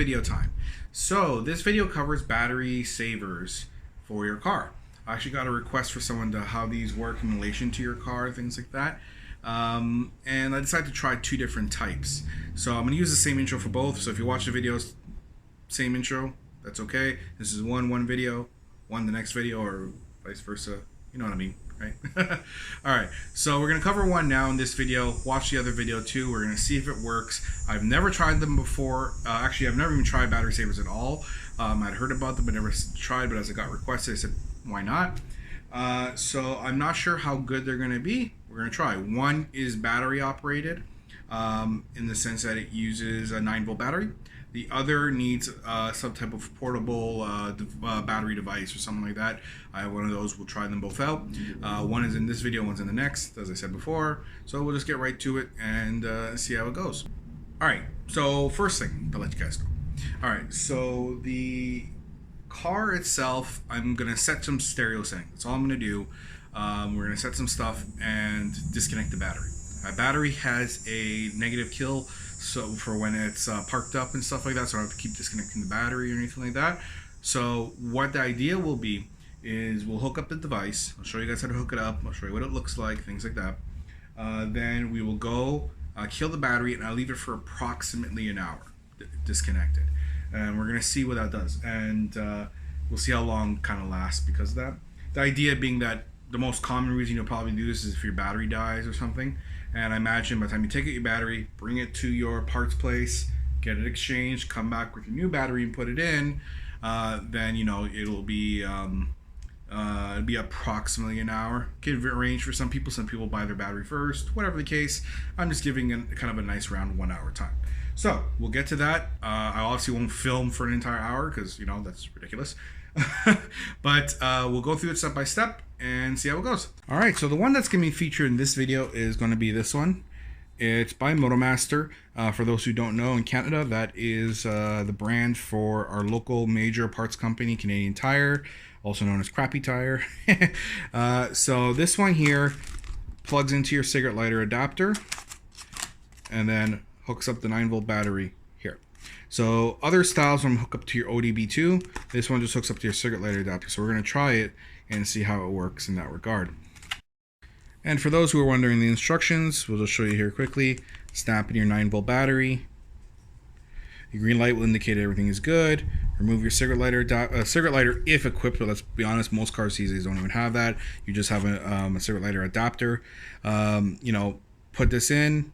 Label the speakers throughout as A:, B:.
A: video time. So this video covers battery savers for your car. I actually got a request for someone to how these work in relation to your car, things like that. And I decided to try two different types. So I'm going to use the same intro for both. So if you watch the videos, same intro, that's okay. This is one video, one the next video, or vice versa. You know what I mean, right? Alright, so we're going to cover one now in this video. Watch the other video too. We're going to see if it works. I've never tried them before. Actually, I've never even tried battery savers at all. I'd heard about them but never tried, but as it got requested, I said, why not? So I'm not sure how good they're going to be. We're going to try. One is battery operated in the sense that it uses a 9-volt battery. The other needs some type of portable battery device or something like that. I have one of those. We'll try them both out. One is in this video, one's in the next, as I said before. So we'll just get right to it and see how it goes. All right, so first thing to let you guys know. All right, so the car itself, I'm going to set some stereo settings. That's all I'm going to do. We're going to set some stuff and disconnect the battery. My battery has a negative kill, so for when it's parked up and stuff like that, so I don't have to keep disconnecting the battery or anything like that. So what the idea will be is we'll hook up the device. I'll show you guys how to hook it up. I'll show you what it looks like, things like that. Then we will go kill the battery, and I'll leave it for approximately an hour disconnected. And we're going to see what that does. And we'll see how long kind of lasts because of that. The idea being that the most common reason you'll probably do this is if your battery dies or something. And I imagine by the time you take out your battery, bring it to your parts place, get it exchanged, come back with your new battery and put it in, then it'll be approximately an hour. Could range for some people. Some people buy their battery first. Whatever the case, I'm just giving kind of a nice round 1 hour time. So we'll get to that. I obviously won't film for an entire hour because that's ridiculous. But we'll go through it step by step and see how it goes. All right, so the one that's going to be featured in this video is going to be this one. It's by Motomaster. For those who don't know, in Canada, that is the brand for our local major parts company, Canadian Tire, also known as Crappy Tire. So this one here plugs into your cigarette lighter adapter and then hooks up the 9-volt battery here. So other styles will hook up to your ODB2. This one just hooks up to your cigarette lighter adapter. So we're going to try it and see how it works in that regard. And for those who are wondering the instructions, we'll just show you here quickly. Snap in your 9-volt battery. The green light will indicate everything is good. Remove your cigarette lighter if equipped, but let's be honest, most cars these days don't even have that. You just have a cigarette lighter adapter. Put this in.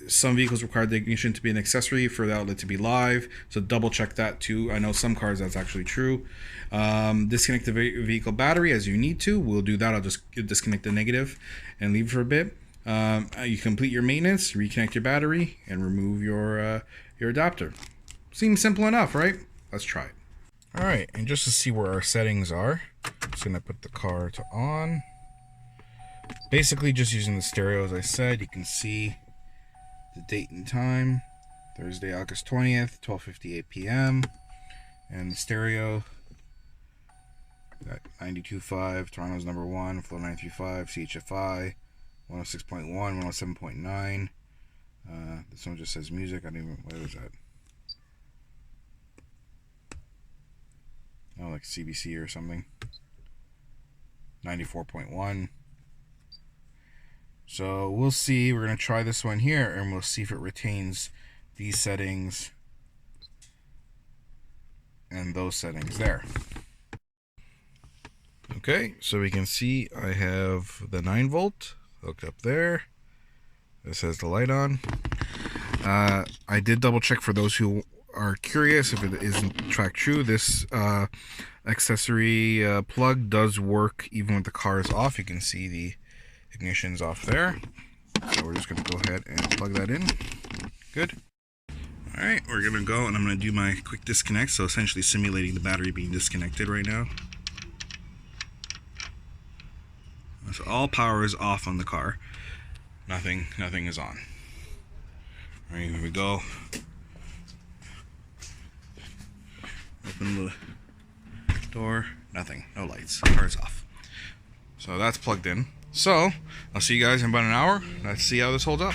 A: Some vehicles require the ignition to be an accessory for the outlet to be live, so double check that too. I know some cars that's actually true. Disconnect the vehicle battery as you need to. We'll do that. I'll just disconnect the negative and leave it for a bit. You complete your maintenance, reconnect your battery, and remove your adapter. Seems simple enough, right? Let's try it. All right, and just to see where our settings are, I'm just gonna put the car to on. Basically just using the stereo, as I said. You can see the date and time, Thursday, August 20th, 12:58 p.m. And the stereo, got 92.5, Toronto's number 1, Flow 935, CHFI, 106.1, 107.9. This one just says music. I don't even, what is that? Oh, like CBC or something. 94.1. So we'll see. We're going to try this one here and we'll see if it retains these settings and those settings there. Okay, so we can see I have the 9-volt hooked up there. This has the light on. I did double check for those who are curious if it is in fact true. This accessory plug does work even when the car is off. You can see the ignition's off there. So we're just going to go ahead and plug that in. Good. Alright, we're going to go and I'm going to do my quick disconnect. So essentially simulating the battery being disconnected right now. So all power is off on the car. Nothing is on. Alright, here we go. Open the door. Nothing. No lights. Car's off. So that's plugged in. So I'll see you guys in about an hour. Let's see how this holds up.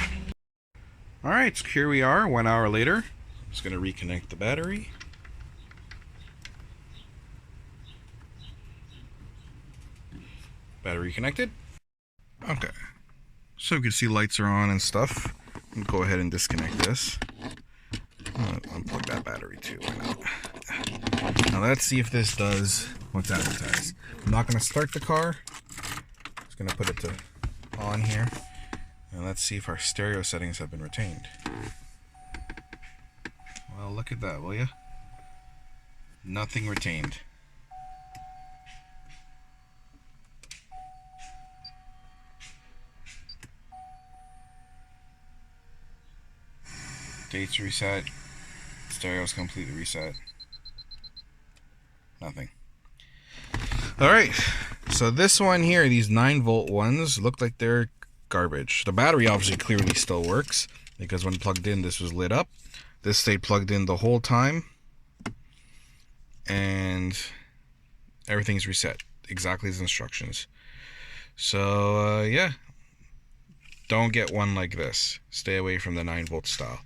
A: Alright, so here we are 1 hour later. Just going to reconnect the battery. Battery connected. Okay, so you can see lights are on and stuff. I'll go ahead and disconnect this. Unplug that battery too. Now let's see if this does what's advertised. I'm not going to start the car. Just going to put it to on here. And let's see if our stereo settings have been retained. Well, look at that, will ya? Nothing retained. Dates reset. Stereo's completely reset. Nothing. Alright, so this one here, these 9-volt ones, look like they're garbage. The battery obviously clearly still works, because when plugged in, this was lit up. This stayed plugged in the whole time, and everything's reset exactly as instructions. So yeah, don't get one like this. Stay away from the 9-volt style.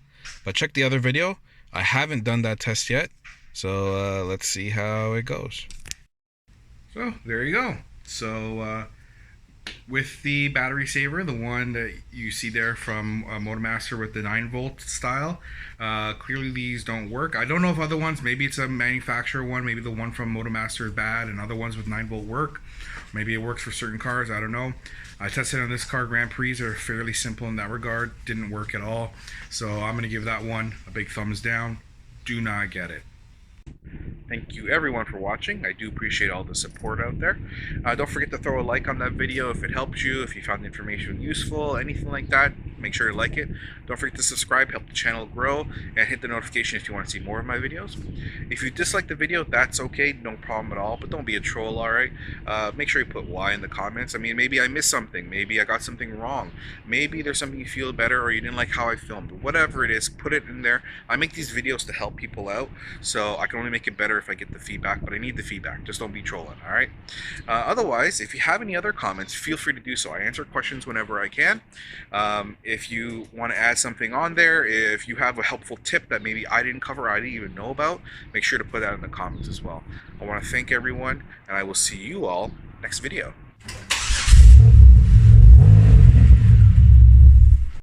A: But check the other video. I haven't done that test yet, so let's see how it goes. So there you go. So with the battery saver, the one that you see there from Motomaster with the 9-volt style, clearly these don't work. I don't know if other ones, maybe it's a manufacturer one, maybe the one from Motomaster is bad and other ones with 9-volt work. Maybe it works for certain cars, I don't know. I tested on this car. Grand Prix are fairly simple in that regard. Didn't work at all. So I'm going to give that one a big thumbs down. Do not get it. Thank you everyone for watching. I do appreciate all the support out there. Don't forget to throw a like on that video if it helped you, if you found the information useful, anything like that. Make sure to like it. Don't forget to subscribe, help the channel grow, and hit the notification if you want to see more of my videos. If you dislike the video, that's okay, no problem at all, but don't be a troll, alright? Make sure you put why in the comments. I mean, maybe I missed something, maybe I got something wrong, maybe there's something you feel better, or you didn't like how I filmed. Whatever it is, put it in there. I make these videos to help people out, so I can only make it better if I get the feedback, but I need the feedback. Just don't be trolling, alright? Otherwise, if you have any other comments, feel free to do so. I answer questions whenever I can. If you want to add something on there, if you have a helpful tip that maybe I didn't cover, I didn't even know about, make sure to put that in the comments as well. I want to thank everyone, and I will see you all next video.